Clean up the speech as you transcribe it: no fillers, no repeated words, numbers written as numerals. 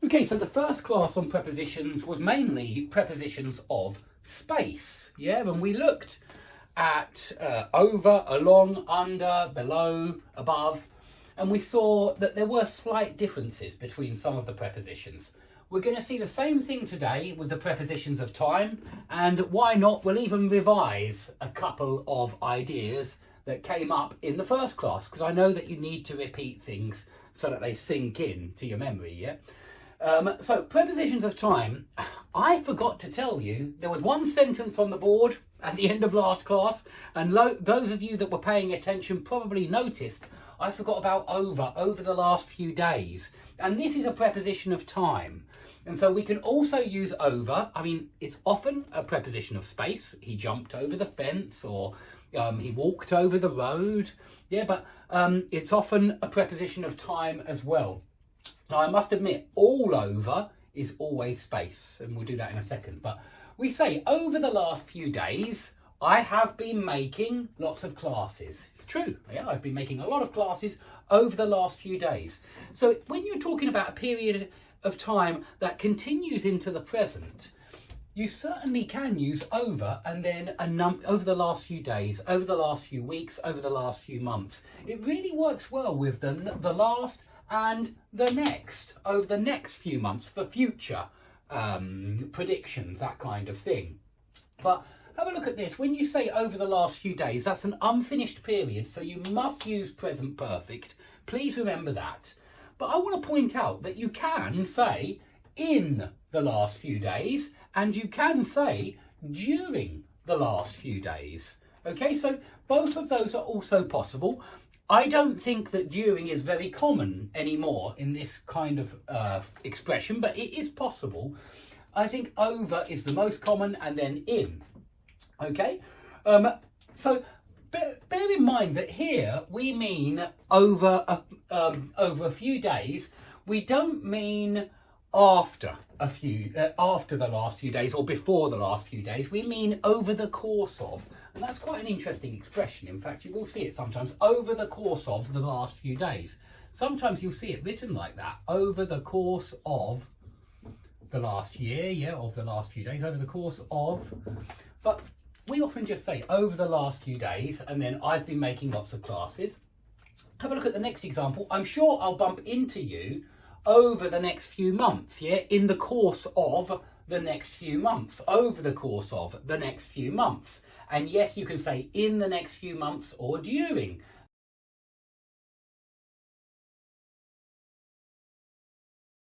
Okay, so the first class on prepositions was mainly prepositions of space, yeah, and we looked at over, along, under, below, above, and we saw that there were slight differences between some of the prepositions. We're going to see the same thing today with the prepositions of time, and why not, we'll even revise a couple of ideas that came up in the first class, because I know that you need to repeat things so that they sink in to your memory, yeah? So prepositions of time, I forgot to tell you, there was one sentence on the board at the end of last class, and those of you that were paying attention probably noticed I forgot about over the last few days. And this is a preposition of time. And so we can also use over. I mean, it's often a preposition of space. He jumped over the fence, or he walked over the road. Yeah, but it's often a preposition of time as well. Now, I must admit, all over is always space, and we'll do that in a second. But we say, over the last few days, I have been making lots of classes. It's true, yeah, I've been making a lot of classes over the last few days. So when you're talking about a period of time that continues into the present, you certainly can use over and then over the last few days, over the last few weeks, over the last few months. It really works well with the last and the next, over the next few months, for future predictions, that kind of thing. But have a look at this. When you say over the last few days, that's an unfinished period, so you must use present perfect. Please remember that. But I want to point out that you can say in the last few days, and you can say during the last few days. Okay, so both of those are also possible. I don't think that during is very common anymore in this kind of expression, but it is possible. I think over is the most common, and then in. Okay, so bear in mind that here we mean over a few days. We don't mean after the last few days or before the last few days. We mean over the course of. And that's quite an interesting expression. In fact, you will see it sometimes, over the course of the last few days. Sometimes you'll see it written like that, over the course of the last year, yeah, of the last few days, over the course of. But we often just say over the last few days, and then I've been making lots of classes. Have a look at the next example. I'm sure I'll bump into you over the next few months, yeah, in the course of the next few months, over the course of the next few months. And yes, you can say in the next few months or during